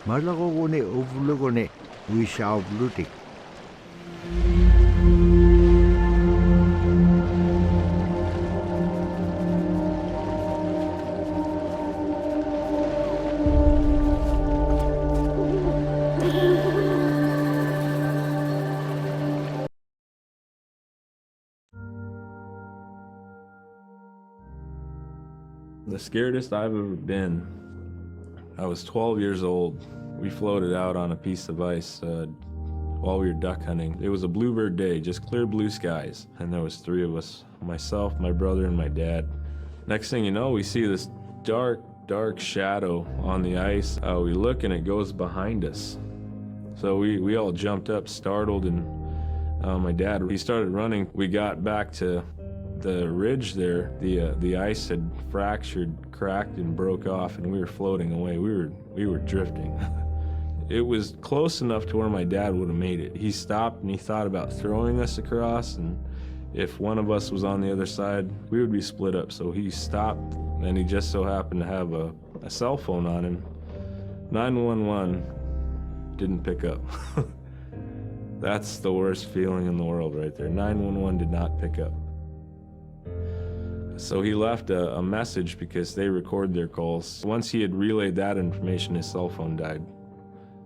Malakogone ovulogone wishaublutik. The scaredest I've ever been, I was 12 years old. We floated out on a piece of ice while we were duck hunting. It was a bluebird day, just clear blue skies. And there was 3 of us, myself, my brother, and my dad. Next thing you know, we see this dark shadow on the ice. We look and it goes behind us. So we all jumped up, startled, and my dad, he started running. We got back to the ridge there. The ice had fractured, cracked, and broke off, and we were floating away. We were drifting. It was close enough to where my dad would have made it. He stopped and he thought about throwing us across, and if one of us was on the other side, we would be split up. So he stopped, and he just so happened to have a cell phone on him. 911 didn't pick up. That's the worst feeling in the world right there. 911 did not pick up. So he left a message because they record their calls. Once he had relayed that information, his cell phone died.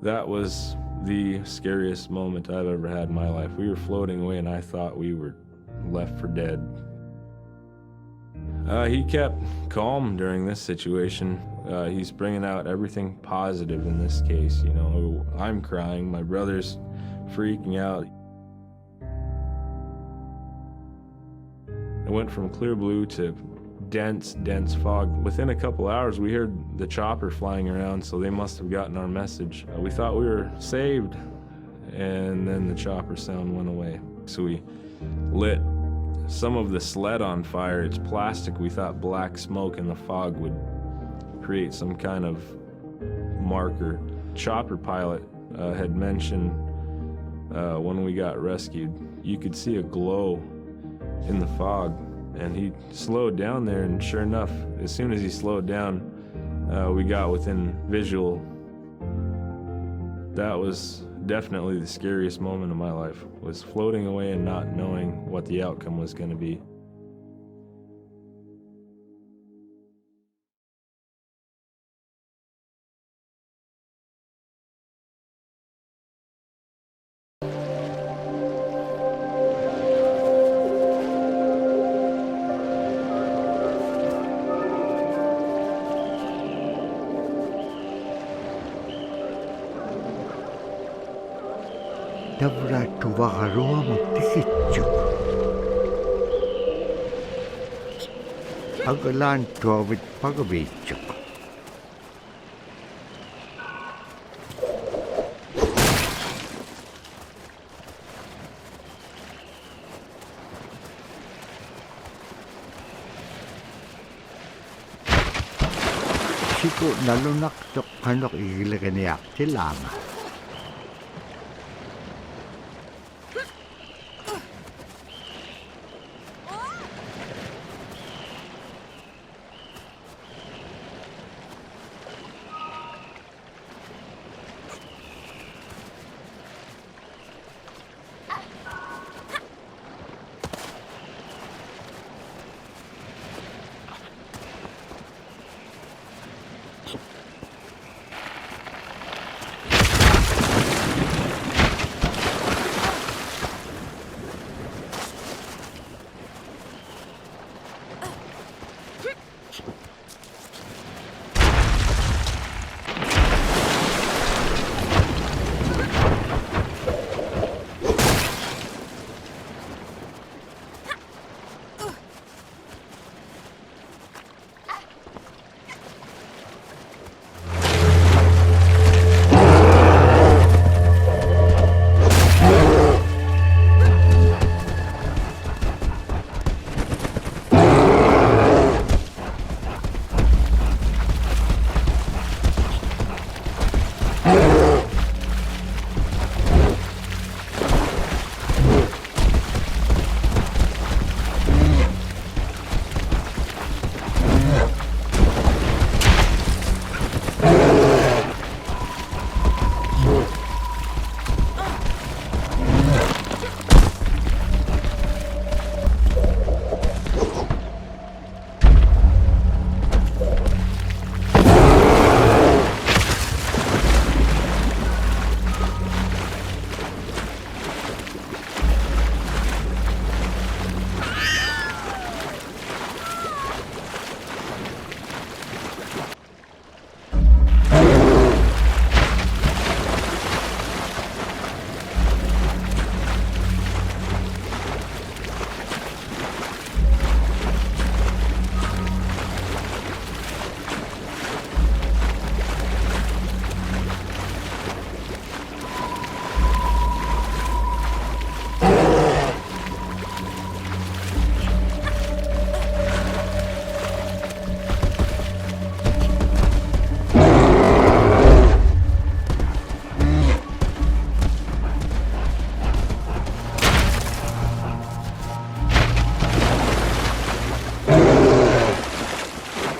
That was the scariest moment I've ever had in my life. We were floating away and I thought we were left for dead. He kept calm during this situation. He's bringing out everything positive in this case. You know, I'm crying, my brother's freaking out. It went from clear blue to dense fog. Within a couple hours, we heard the chopper flying around, so they must have gotten our message. We thought we were saved, and then the chopper sound went away. So we lit some of the sled on fire. It's plastic. We thought black smoke in the fog would create some kind of marker. Chopper pilot had mentioned when we got rescued, you could see a glow in the fog, and he slowed down there, and sure enough, as soon as he slowed down, we got within visual. That was definitely the scariest moment of my life, was floating away and not knowing what the outcome was going to be. Dabra tuwakaroa mo tikitsyuk. Agalan tuwawit pagabitsyuk. Siko nalunak tok kanok igilaganayak silama.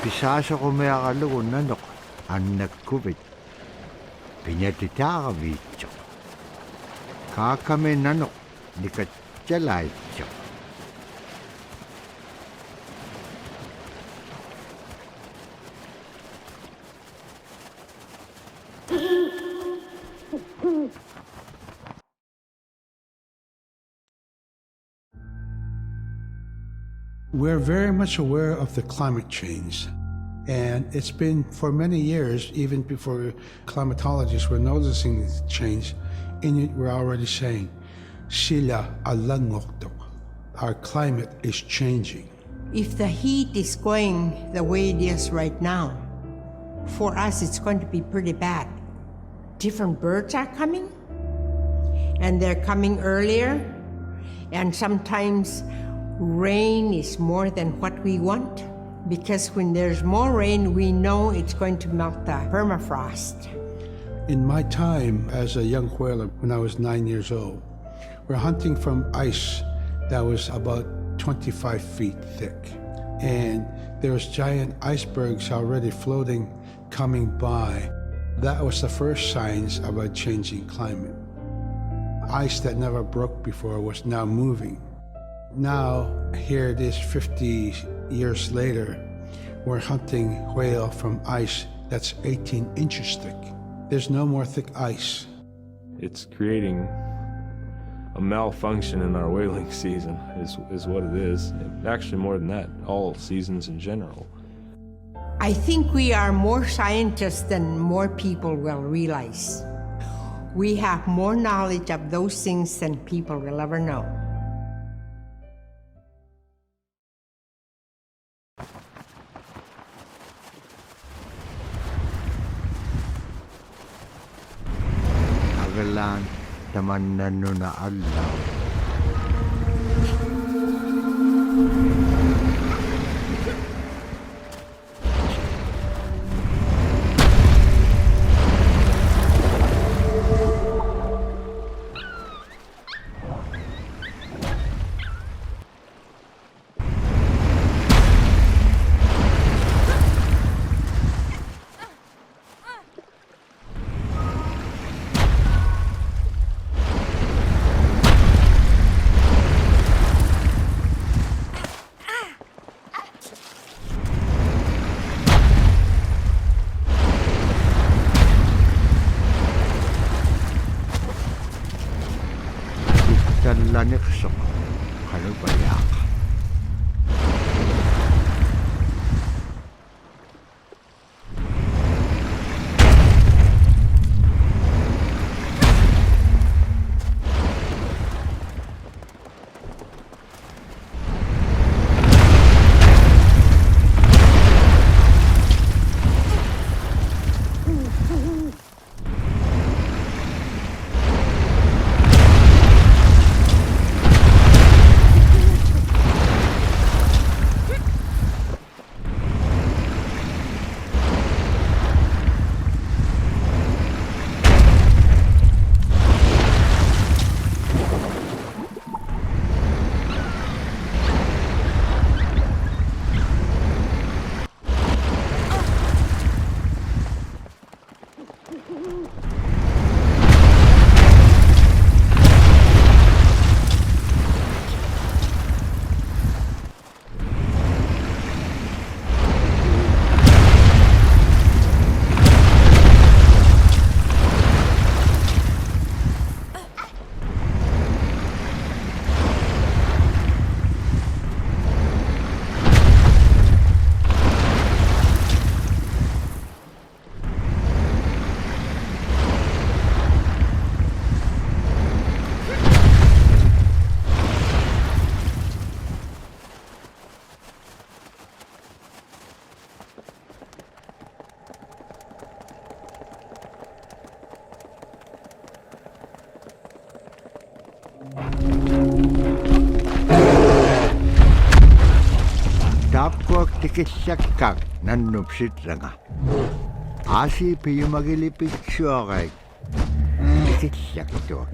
Pisasa ko may akalugon nanok ang nagkubit. Pinyatitakavidyo. Kakame nanok di katsalaycho. We're very much aware of the climate change, and it's been for many years, even before climatologists were noticing this change. Inuit were already saying, "Sila alangoktok." Our climate is changing. If the heat is going the way it is right now, for us it's going to be pretty bad. Different birds are coming, and they're coming earlier, and sometimes rain is more than what we want, because when there's more rain, we know it's going to melt the permafrost. In my time as a young whaler, when I was 9 years old, we're hunting from ice that was about 25 feet thick. And there was giant icebergs already floating, coming by. That was the first signs of a changing climate. Ice that never broke before was now moving. Now, here it is 50 years later, we're hunting whale from ice that's 18 inches thick. There's no more thick ice. It's creating a malfunction in our whaling season is what it is. Actually, more than that, all seasons in general. I think we are more scientists than more people will realize. We have more knowledge of those things than people will ever know. Agalan taman na alaw. Lanik-sok, kalubayak. Tapkuak tikisyakkak nannupsitranga. Asi piyumagilipitsuakay. Tikisyaktuak.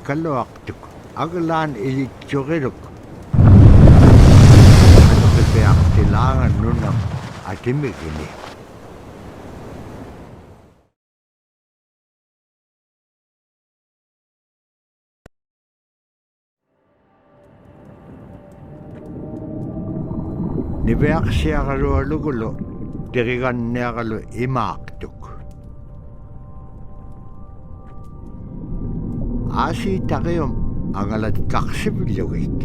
kalluaqtuk aglaan ilitsuqiluk anuqipiaqtilaangan nunam atimikini niveaqsiaqalualugulu tiriganniaqalu imaaqtuk aasi taqium angalatkaqsipillugik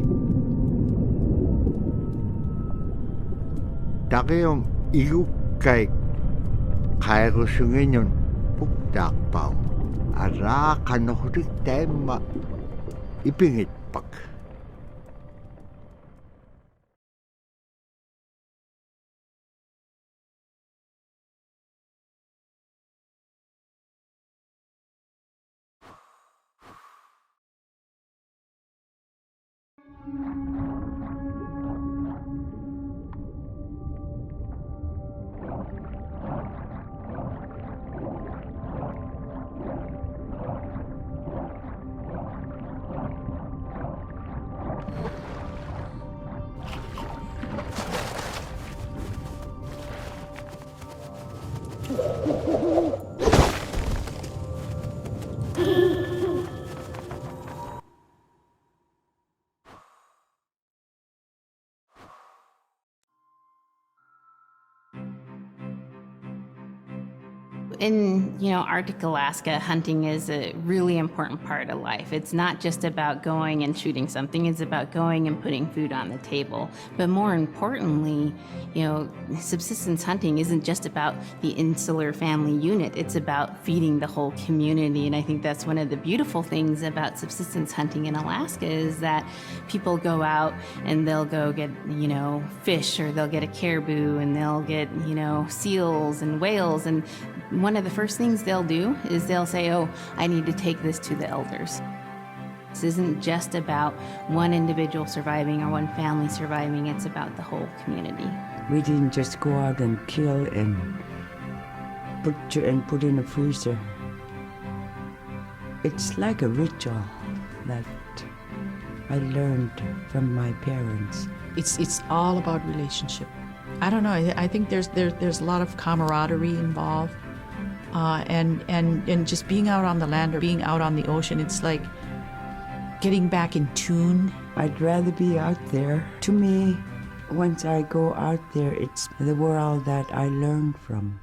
taqium igukkaik qairusunginun puktaaqpaum araaqanorlik taimma ipingitpak In, Arctic Alaska, hunting is a really important part of life. It's not just about going and shooting something, it's about going and putting food on the table. But more importantly, subsistence hunting isn't just about the insular family unit, it's about feeding the whole community. And I think that's one of the beautiful things about subsistence hunting in Alaska is that people go out and they'll go get, fish, or they'll get a caribou, and they'll get, seals and whales. And one of the first things they'll do is they'll say, oh, I need to take this to the elders. This isn't just about one individual surviving or one family surviving, it's about the whole community. We didn't just go out and kill and put in a freezer. It's like a ritual that I learned from my parents. It's all about relationship. I don't know. I think there's a lot of camaraderie involved, and just being out on the land or being out on the ocean. It's like getting back in tune. I'd rather be out there. To me, once I go out there, it's the world that I learn from.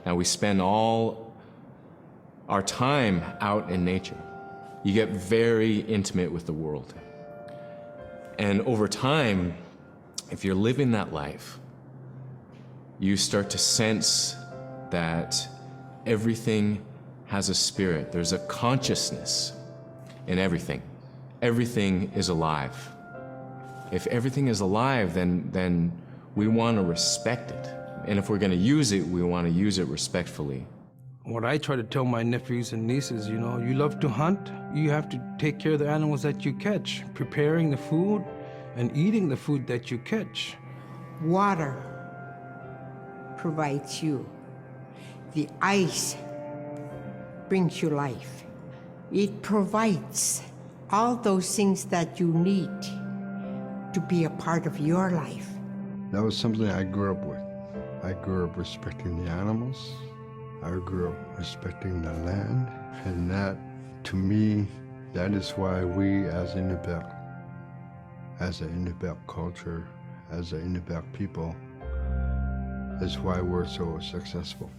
Now we spend all our time out in nature. You get very intimate with the world. And over time, if you're living that life, you start to sense that everything has a spirit. There's a consciousness in everything. Everything is alive. If everything is alive, then we want to respect it. And if we're going to use it, we want to use it respectfully. What I try to tell my nephews and nieces, you know, you love to hunt, you have to take care of the animals that you catch, preparing the food and eating the food that you catch. Water provides you. The ice brings you life. It provides all those things that you need to be a part of your life. That was something I grew up with. I grew up respecting the animals. I grew up respecting the land. And that, to me, that is why we as Inupiaq, as an Inupiaq culture, as an Inupiaq people, is why we're so successful.